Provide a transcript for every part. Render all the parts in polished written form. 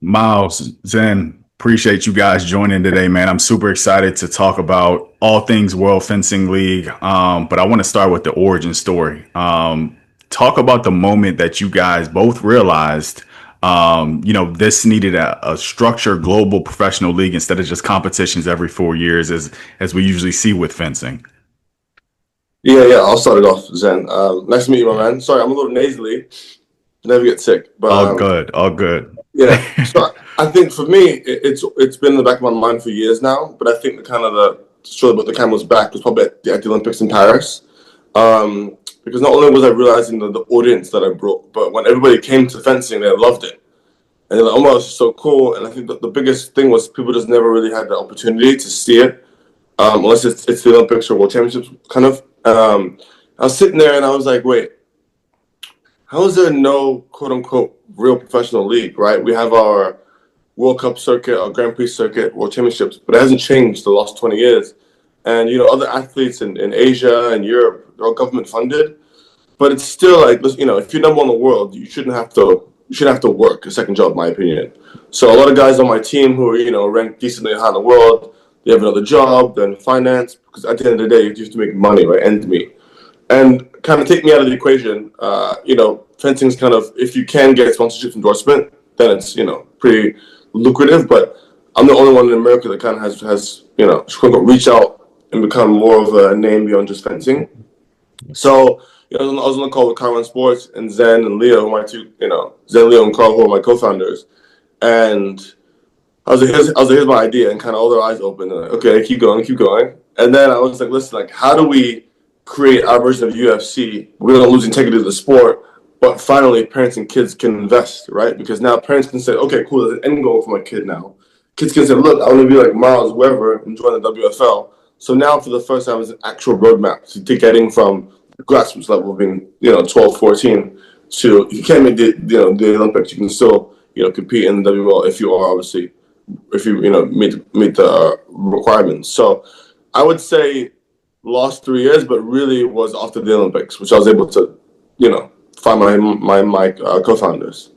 Miles, Zen, appreciate you guys joining today, man. I'm super excited to talk about all things World Fencing League. But I want to start with the origin story. Talk about the moment that you guys both realized, this needed a structured global professional league instead of just competitions every 4 years, as we usually see with fencing. Yeah, I'll start it off, Zen. Nice to meet you, my man. Sorry, I'm a little nasally. Never get sick, but All good, all good. yeah. So I think for me, it's been in the back of my mind for years now. But I think the kind of the show about the camel's back was probably at the Olympics in Paris, because not only was I realizing the audience that I brought, but when everybody came to fencing, they loved it, and they're like, "Oh, my, this is so cool!" And I think the biggest thing was people just never really had the opportunity to see it, unless it's the Olympics or World Championships, kind of. I was sitting there and I was like, wait, how is there no quote unquote real professional league, right? We have our World Cup circuit, our Grand Prix circuit, World Championships, but it hasn't changed the last 20 years. And, other athletes in Asia and Europe, they're all government funded, but it's still like, if you're number one in the world, you shouldn't have to work a second job, in my opinion. So a lot of guys on my team who are, ranked decently high in the world, they have another job, then finance, because at the end of the day, you have to make money, right? End meet. And kind of take me out of the equation. Fencing's kind of, if you can get sponsorship endorsement, then it's, pretty lucrative. But I'm the only one in America that kind of has reach out and become more of a name beyond just fencing. So, I was on the call with Carmen Sports and Zen and Leo, my two, Zen, Leo, and Carl, who are my co-founders. And here's my idea, and kind of all their eyes open. And like, okay, keep going. And then I was like, listen, like, how do we create our version of UFC? We're not losing integrity to the sport, but finally, parents and kids can invest, right? Because now parents can say, okay, cool, there's an end goal for my kid now. Kids can say, look, I want to be like Miles Weber and join the WFL. So now, for the first time, it's an actual roadmap to getting from the grassroots level of being, 12, 14 to you can't make the Olympics. You can still, compete in the WFL if you are obviously if you meet the requirements. So I would say lost 3 years, but really was after the Olympics, which I was able to find my co-founders.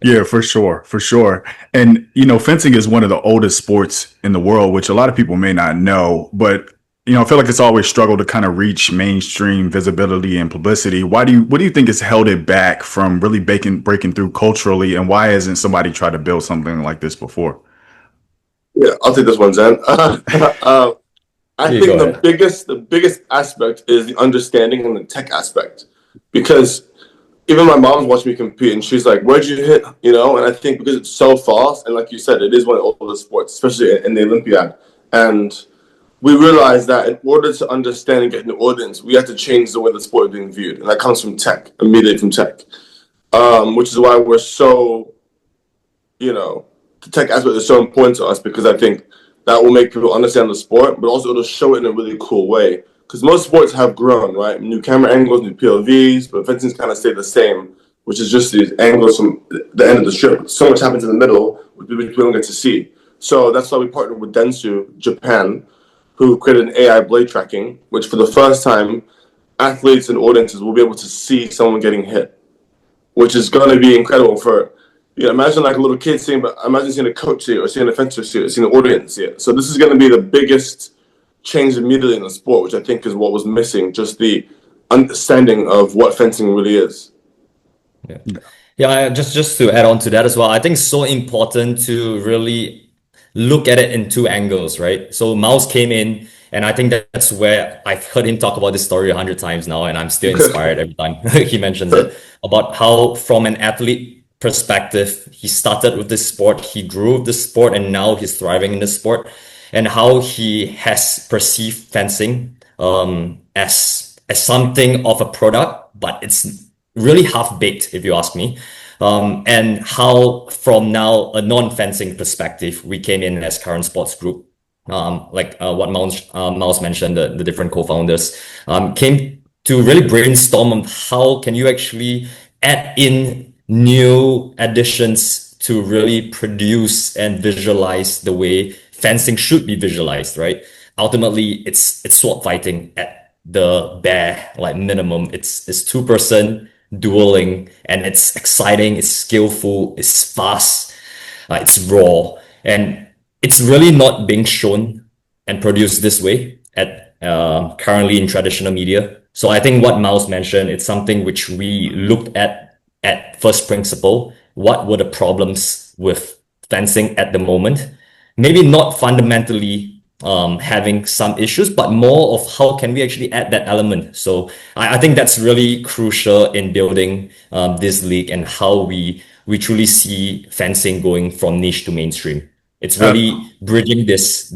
Yeah, for sure, for sure. And fencing is one of the oldest sports in the world, which a lot of people may not know. But I feel like it's always struggled to kind of reach mainstream visibility and publicity. What do you think has held it back from really breaking through culturally, and why hasn't somebody tried to build something like this before? Yeah, I'll take this one, Zen. I think the biggest aspect is the understanding and the tech aspect, because even my mom's watched me compete and she's like, where'd you hit? And I think because it's so fast, and like you said, it is one of the oldest sports, especially in the Olympiad. And we realized that in order to understand and get an audience, we have to change the way the sport is being viewed. And that comes from tech, immediately from tech, which is why we're so, the tech aspect is so important to us, because I think that will make people understand the sport, but also it'll show it in a really cool way. Because most sports have grown, right? New camera angles, new POVs, but fencing's kind of stayed the same, which is just these angles from the end of the strip. So much happens in the middle, which we don't get to see. So that's why we partnered with Dentsu Japan, who created an AI blade tracking, which for the first time, athletes and audiences will be able to see someone getting hit, which is going to be incredible for, imagine like a little kid seeing, but imagine seeing a coach see it, or seeing a fencer see it, seeing an audience see it. So this is going to be the biggest change immediately in the sport, which I think is what was missing, just the understanding of what fencing really is. Yeah. Yeah, just to add on to that as well, I think it's so important to really look at it in two angles, right? So Mouse came in, and I think that's where I've heard him talk about this story 100 times now, and I'm still inspired every time he mentions it, about how from an athlete perspective, he started with this sport, he grew with this sport, and now he's thriving in this sport, and how he has perceived fencing as something of a product, but it's really half-baked, if you ask me. And how from now a non-fencing perspective, we came in as Current Sports Group, what Mouse mentioned, the different co-founders came to really brainstorm on how can you actually add in new additions to really produce and visualize the way fencing should be visualized, right? Ultimately, it's sword fighting at the bare minimum. It's two-person dueling, and it's exciting, it's skillful, it's fast, it's raw, and it's really not being shown and produced this way at currently in traditional media. So I think what Miles mentioned, it's something which we looked at first principle. What were the problems with fencing at the moment? Maybe not fundamentally having some issues, but more of how can we actually add that element. So I think that's really crucial in building this league and how we truly see fencing going from niche to mainstream. It's Uh, really bridging this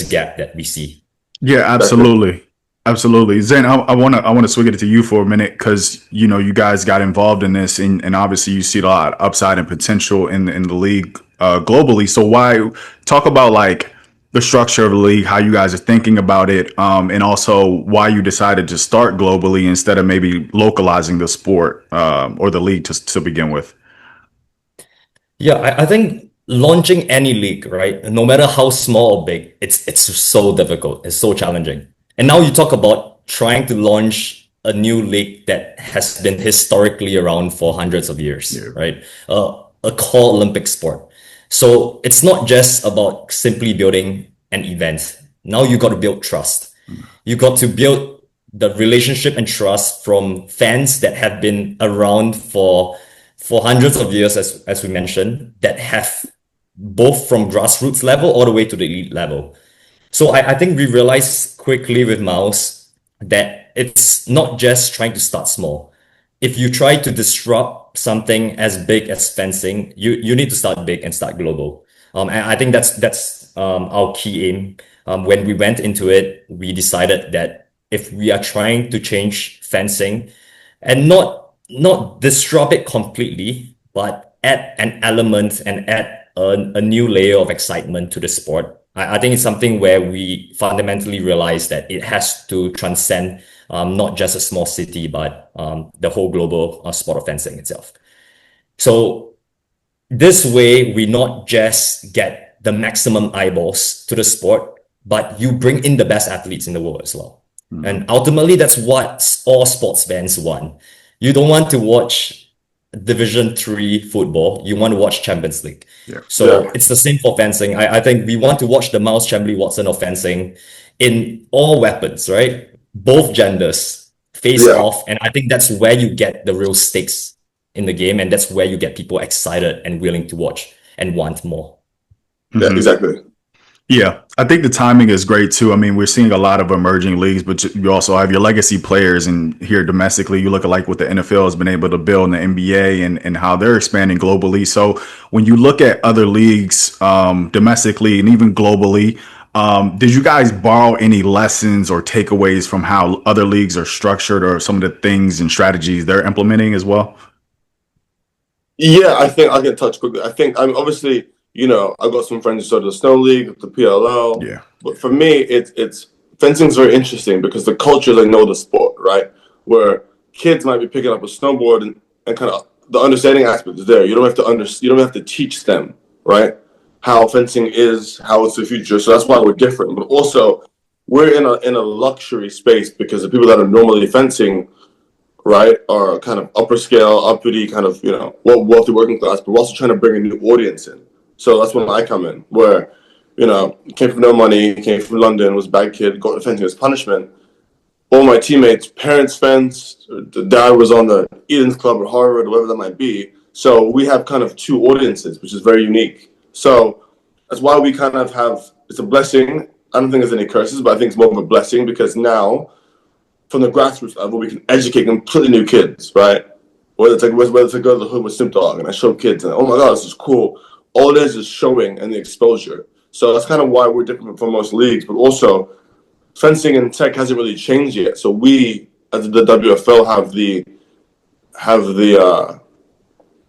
gap that we see. Yeah, absolutely. Absolutely. Zen, I wanna swing it to you for a minute because you guys got involved in this and obviously you see a lot of upside and potential in the league globally. So why talk about like the structure of the league, how you guys are thinking about it, and also why you decided to start globally instead of maybe localizing the sport or the league to begin with. Yeah, I think launching any league, right, no matter how small or big, it's so difficult. It's so challenging. And now you talk about trying to launch a new league that has been historically around for hundreds of years, Yeah. right? A core Olympic sport. So it's not just about simply building an event. Now you got to build trust. You got to build the relationship and trust from fans that have been around for hundreds of years, as we mentioned, that have both from grassroots level all the way to the elite level. So I think we realized quickly with Mouse that it's not just trying to start small. If you try to disrupt something as big as fencing, you need to start big and start global. And I think that's our key aim. When we went into it, we decided that if we are trying to change fencing and not disrupt it completely, but add an element and add a new layer of excitement to the sport. I think it's something where we fundamentally realize that it has to transcend not just a small city, but the whole global sport of fencing itself. So this way, we not just get the maximum eyeballs to the sport, but you bring in the best athletes in the world as well. Mhm. And ultimately, that's what all sports fans want. You don't want to watch Division 3 football. You want to watch Champions League. Yeah. Yeah, So it's the same for fencing. I think we want to watch the Miles Chamley-Watson of fencing in all weapons, right? Both genders face yeah, off. And I think that's where you get the real stakes in the game. And that's where you get people excited and willing to watch and want more. yeah, Mhm. exactly. Yeah, I think the timing is great too. I mean, we're seeing a lot of emerging leagues, but you also have your legacy players. And here domestically, you look at like what the NFL has been able to build in the NBA and how they're expanding globally. So when you look at other leagues domestically and even globally, did you guys borrow any lessons or takeaways from how other leagues are structured or some of the things and strategies they're implementing as well? Yeah, I think I can touch quickly. I think I'm obviously, I've got some friends who started the Snow League, the PLL, Yeah. but for me, it's fencing's very interesting because the cultures I know the sport, right? Where kids might be picking up a snowboard and kind of the understanding aspect is there. You don't have to teach them, right? How fencing is, how it's the future. So that's why we're different. But also, we're in a luxury space because the people that are normally fencing, right, are kind of upper scale, uppity, kind of, wealthy working class, but we're also trying to bring a new audience in. So that's when I come in, where, came from no money, came from London, was a bad kid, got fencing as punishment. All my teammates, parents fenced, the dad was on the Eden's Club or Harvard, or whatever that might be. So we have kind of two audiences, which is very unique. So that's why we kind of have, it's a blessing. I don't think there's any curses, but I think it's more of a blessing because now from the grassroots level, we can educate completely new kids, right? Whether it's like go to the hood with Snoop Dogg and I show kids and oh my god, this is cool. All it is showing and the exposure. So that's kind of why we're different from most leagues. But also, fencing and tech hasn't really changed yet. So we, as the WFL, have the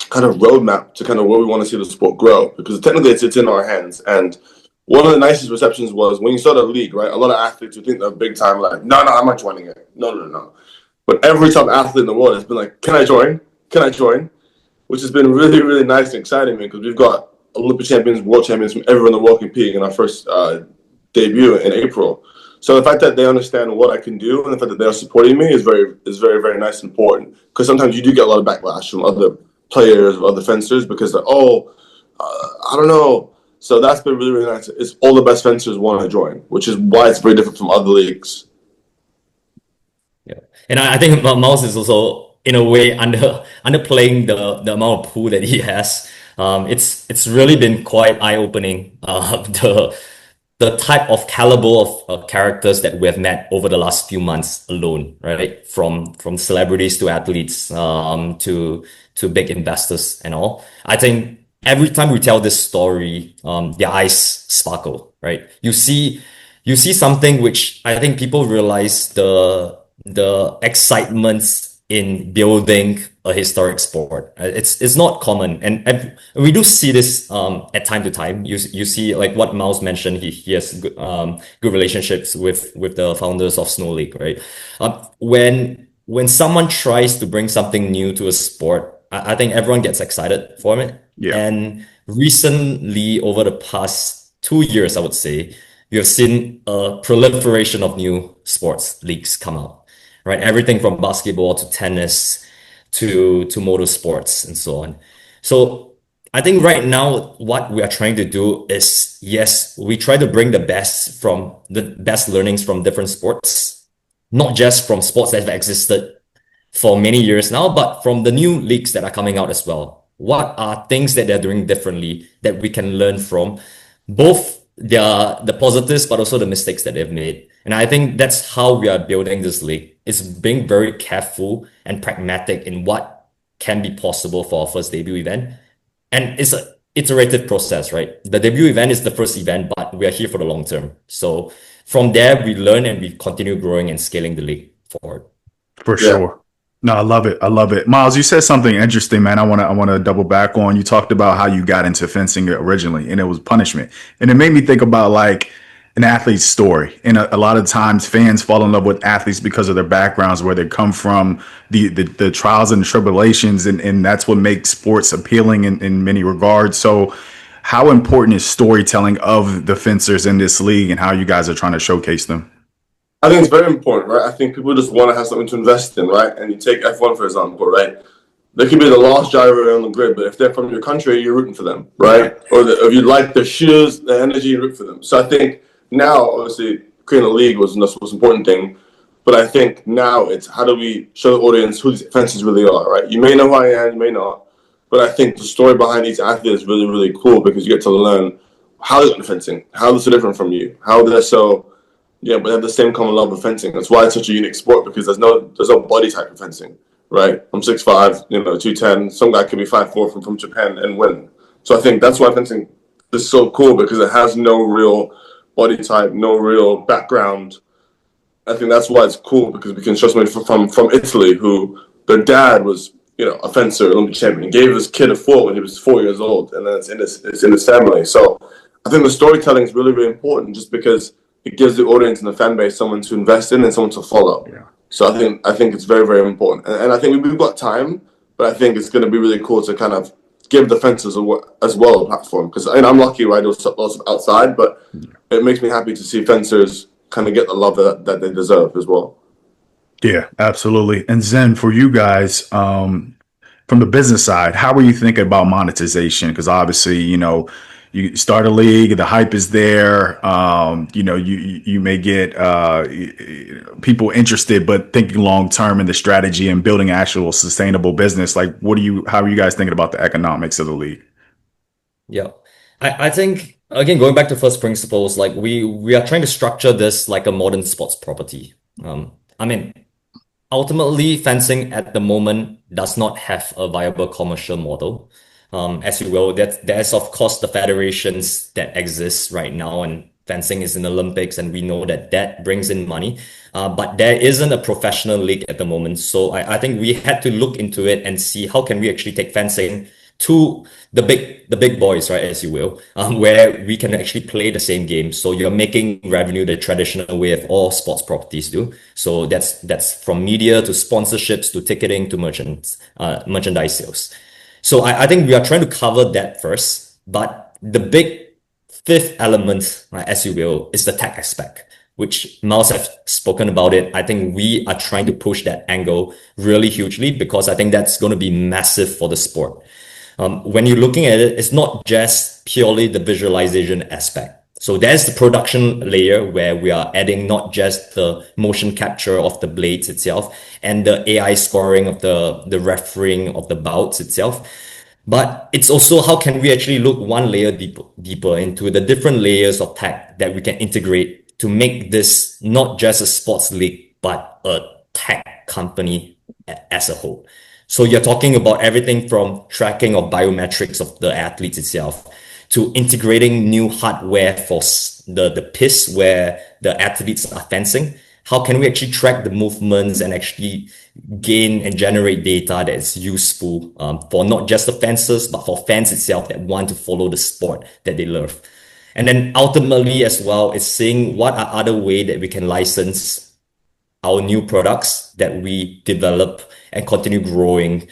kind of roadmap to kind of where we want to see the sport grow because technically it's in our hands. And one of the nicest receptions was when you start a league, right? A lot of athletes who think they're big time, like, no, I'm not joining it. No. But every top athlete in the world has been like, can I join? Can I join? Which has been really, really nice and exciting, man, because we've got Olympic champions, world champions from everywhere in the world competing in our first debut in April. So the fact that they understand what I can do and the fact that they are supporting me is very, very nice and important. Because sometimes you do get a lot of backlash from other players or other fencers because they're, I don't know. So that's been really, really nice. It's all the best fencers want to join, which is why it's very different from other leagues. Yeah. And I think Mouse is also in a way underplaying the amount of pool that he has. It's really been quite eye-opening. The type of caliber of characters that we have met over the last few months alone, right? From celebrities to athletes, to big investors and all. I think every time we tell this story, their eyes sparkle, right? You see something which I think people realize the excitements in building a historic sport. It's not common, and we do see this at time to time. You see like what Mouse mentioned. He has good relationships with the founders of Snow League, right? When someone tries to bring something new to a sport, I think everyone gets excited for it. Yeah. And recently, over the past 2 years, I would say, you have seen a proliferation of new sports leagues come out, right? Everything from basketball to tennis to motorsports and so on. So I think right now what we are trying to do is, yes, we try to bring the best learnings from different sports, not just from sports that have existed for many years now, but from the new leagues that are coming out as well. What are things that they're doing differently that we can learn from, both the positives but also the mistakes that they've made. And I think that's how we are building this league. It's being very careful and pragmatic in what can be possible for our first debut event. And it's an iterative process, right? The debut event is the first event, but we are here for the long term. So from there, we learn and we continue growing and scaling the league forward. For Yeah. sure. No, I love it. I love it. Miles, you said something interesting, man. I want to double back on. You talked about how you got into fencing originally, and it was punishment. And it made me think about like an athlete's story. And a lot of times fans fall in love with athletes because of their backgrounds, where they come from, the trials and tribulations, and that's what makes sports appealing in many regards. So how important is storytelling of the fencers in this league and how you guys are trying to showcase them? I think it's very important, right? I think people just want to have something to invest in, right? And you take F1, for example, right? They could be the last driver on the grid, but if they're from your country, you're rooting for them, right? Or if you like their shoes, the energy, you root for them. So I think now, obviously, creating a league was the most important thing. But I think now it's how do we show the audience who these fences really are, right? You may know who I am, you may not. But I think the story behind each athlete is really, really cool because you get to learn how they're fencing, how they're so different from you, how they're so... Yeah, but they have the same common love of fencing. That's why it's such a unique sport because there's no body type of fencing, right? I'm 6'5", 210. Some guy could be 5'4" from Japan and win. So I think that's why fencing is so cool because it has no real body type, no real background. I think that's why it's cool because we can show somebody from Italy who their dad was a fencer, Olympic champion. He gave his kid a foot when he was 4 years old, and then it's in his family. So I think the storytelling is really, really important just because it gives the audience and the fan base someone to invest in and someone to follow. Yeah. So I think it's very, very important. And I think we've got time, but I think it's going to be really cool to kind of give the fencers as well a platform. Because I'm lucky, right? There's lots of outside, but it makes me happy to see fencers kind of get the love that they deserve as well. Yeah, absolutely. And Zen, for you guys, from the business side, how are you thinking about monetization? Because obviously, you start a league, the hype is there. You may get people interested, but thinking long term in the strategy and building actual sustainable business. Like, how are you guys thinking about the economics of the league? Yeah. I think again going back to first principles, like we are trying to structure this like a modern sports property. I mean, ultimately, fencing at the moment does not have a viable commercial model. As you will, there's of course the federations that exist right now, and fencing is in the Olympics, and we know that brings in money. But there isn't a professional league at the moment, so I think we had to look into it and see how can we actually take fencing to the big boys, right, as you will, where we can actually play the same game. So you're making revenue the traditional way of all sports properties do. So that's from media to sponsorships to ticketing to merchandise sales. So I think we are trying to cover that first, but the big fifth element, right, as you will, is the tech aspect, which Miles have spoken about it. I think we are trying to push that angle really hugely because I think that's going to be massive for the sport. When you're looking at it, it's not just purely the visualization aspect. So there's the production layer where we are adding not just the motion capture of the blades itself and the AI scoring of the refereeing of the bouts itself. But it's also how can we actually look one layer deeper into the different layers of tech that we can integrate to make this not just a sports league, but a tech company as a whole. So you're talking about everything from tracking of biometrics of the athletes itself to integrating new hardware for the piss where the athletes are fencing. How can we actually track the movements and actually gain and generate data that is useful for not just the fencers, but for fans itself that want to follow the sport that they love. And then ultimately as well is seeing what are other ways that we can license our new products that we develop and continue growing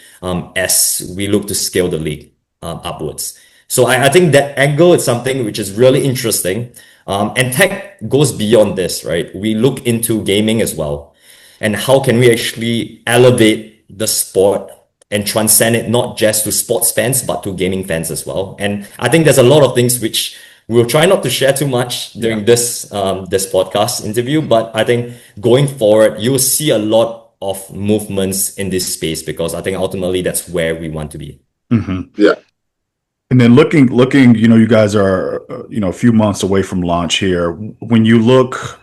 as we look to scale the league upwards. So I think that angle is something which is really interesting. And tech goes beyond this, right? We look into gaming as well. And how can we actually elevate the sport and transcend it not just to sports fans, but to gaming fans as well. And I think there's a lot of things which we'll try not to share too much during this this podcast interview, but I think going forward, you will see a lot of movements in this space because I think ultimately that's where we want to be. Yeah. And then looking, you guys are, a few months away from launch here. When you look,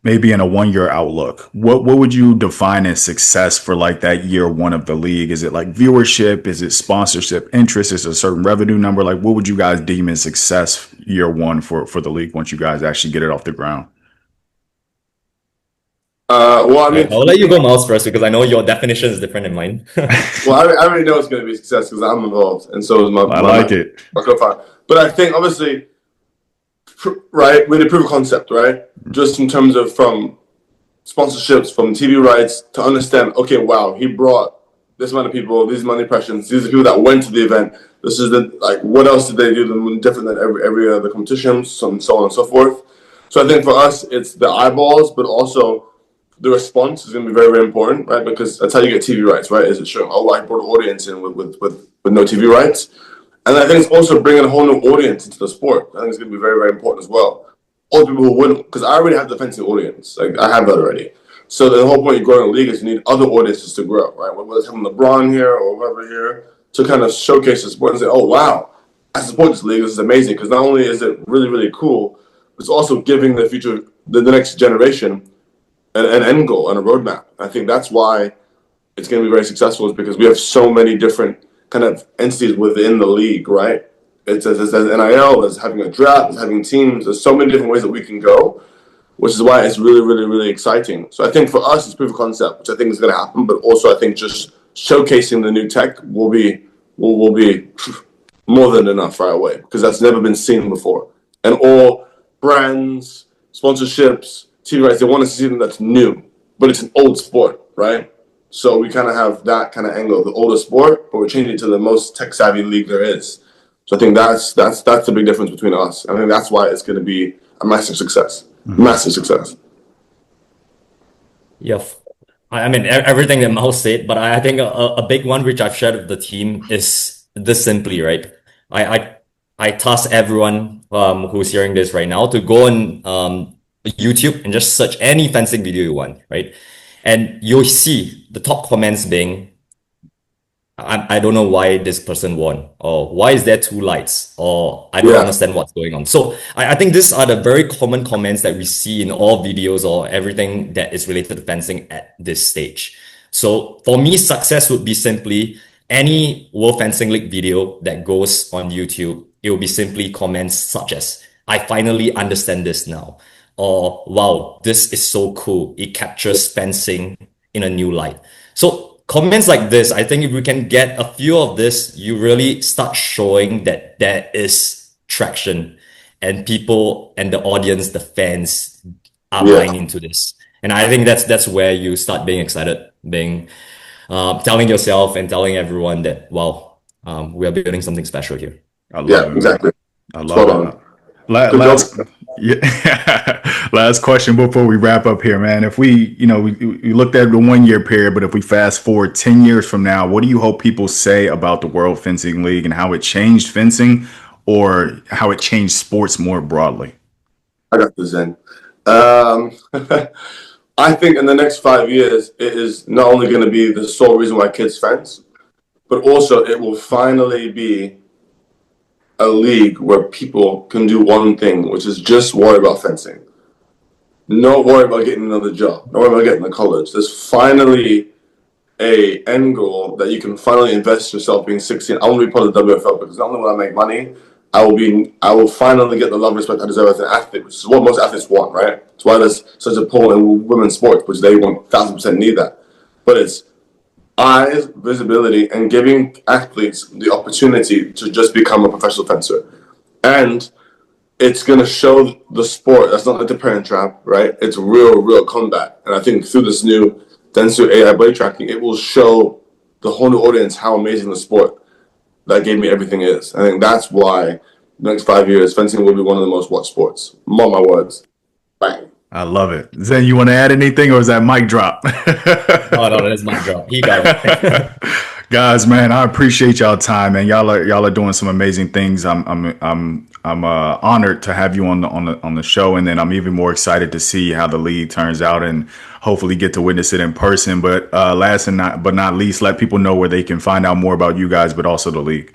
maybe in a 1 year outlook, what would you define as success for like that year one of the league? Is it like viewership? Is it sponsorship interest? Is it a certain revenue number? Like what would you guys deem as success year one for the league once you guys actually get it off the ground? Well, I mean, I'll let you go, Miles, first because I know your definition is different than mine. well, I already know it's going to be a success because I'm involved, and so is my. I like it. My co-founder. But I think obviously, right, we had a proof of concept, right? Just in terms of from sponsorships, from TV rights, to understand. Okay, wow, he brought this amount of people, these amount of impressions, these are people that went to the event. This is what else did they do different than every other competition, so on and so forth. So I think for us, it's the eyeballs, but also the response is going to be very, very important, right? Because that's how you get TV rights, right? Is it showing, I brought an audience in with no TV rights? And I think it's also bringing a whole new audience into the sport. I think it's going to be very, very important as well. All the people who wouldn't, because I already have the fencing audience. Like, I have that already. So the whole point of growing a league is you need other audiences to grow, right? Whether it's having LeBron here or whoever here to kind of showcase the sport and say, oh, wow, I support this league. This is amazing. Because not only is it really, really cool, it's also giving the future, the next generation, an end goal and a roadmap. I think that's why it's going to be very successful is because we have so many different kind of entities within the league, right? It's as NIL, as having a draft, as having teams. There's so many different ways that we can go, which is why it's really, really, really exciting. So I think for us, it's proof of concept, which I think is going to happen. But also, I think just showcasing the new tech will be more than enough right away because that's never been seen before. And all brands, sponsorships, TV rights, they want to see something that's new, but it's an old sport, right? So we kind of have that kind of angle of the older sport, but we're changing it to the most tech-savvy league there is. So I think that's the big difference between us. I think that's why it's going to be a massive success. Massive success. Yeah. I mean, everything that Miles said, but I think a big one which I've shared with the team is this simply, right? I task everyone who's hearing this right now to go on YouTube and just search any fencing video you want, right? And you'll see the top comments being, I don't know why this person won, or why is there two lights, or I don't understand what's going on. So I think these are the very common comments that we see in all videos or everything that is related to fencing at this stage. So for me, success would be simply any World Fencing League video that goes on YouTube. It will be simply comments such as, I finally understand this now. Or, wow, this is so cool. It captures fencing in a new light. So comments like this, I think if we can get a few of this, you really start showing that there is traction and people and the audience, the fans are buying into this. And I think that's where you start being excited, telling yourself and telling everyone that, wow, we are building something special here. I love it. Exactly. I love it. Yeah. Last question before we wrap up here, man. If we looked at the 1 year period, but if we fast forward 10 years from now, what do you hope people say about the World Fencing League and how it changed fencing or how it changed sports more broadly? I got this in. Um, I think in the next 5 years, it is not only going to be the sole reason why kids fence, but also it will finally be a league where people can do one thing, which is just worry about fencing. Not worry about getting another job. Not worry about getting to college. There's finally a end goal that you can finally invest yourself being 16. I want to be part of the WFL because not only will I make money, I will finally get the love and respect I deserve as an athlete, which is what most athletes want, right? That's why there's such a pull in women's sports, which they 1000% need that. But it's eyes, visibility, and giving athletes the opportunity to just become a professional fencer. And it's going to show the sport that's not like the parent trap, right? It's real combat. And I think through this new Dentsu AI blade tracking, it will show the whole new audience how amazing the sport that gave me everything is. I think that's why the next 5 years, fencing will be one of the most watched sports. Mark my words. Bang. I love it. Zen, you want to add anything or is that mic drop? Oh no, that's my job. He got it. Guys, man, I appreciate y'all time, man. Y'all are doing some amazing things. I'm honored to have you on the show, and then I'm even more excited to see how the league turns out, and hopefully get to witness it in person. But last and not least, let people know where they can find out more about you guys, but also the league.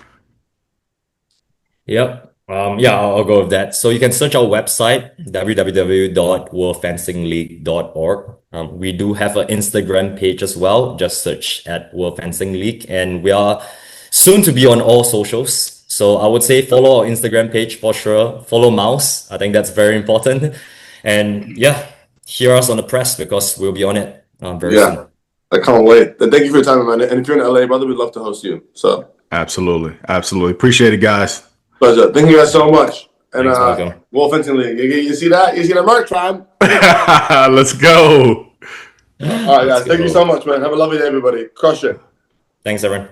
Yep. Yeah, I'll go with that. So you can search our website, www.worldfencingleague.org. We do have an Instagram page as well. Just search at World Fencing League, and we are soon to be on all socials. So I would say follow our Instagram page for sure. Follow Mouse. I think that's very important. And yeah, hear us on the press because we'll be on it very Yeah, soon. I can't wait. And thank you for your time, man. And if you're in LA, brother, we'd love to host you. So, Absolutely, absolutely. Appreciate it, guys. pleasure. Thank you guys so much. And Thanks, Malcolm. Wolf Fencing League. You see that? You see that merch, fam? Let's go. All right, Let's guys. Thank you go. so much, man. Have a lovely day, everybody. Crush it. Thanks, everyone.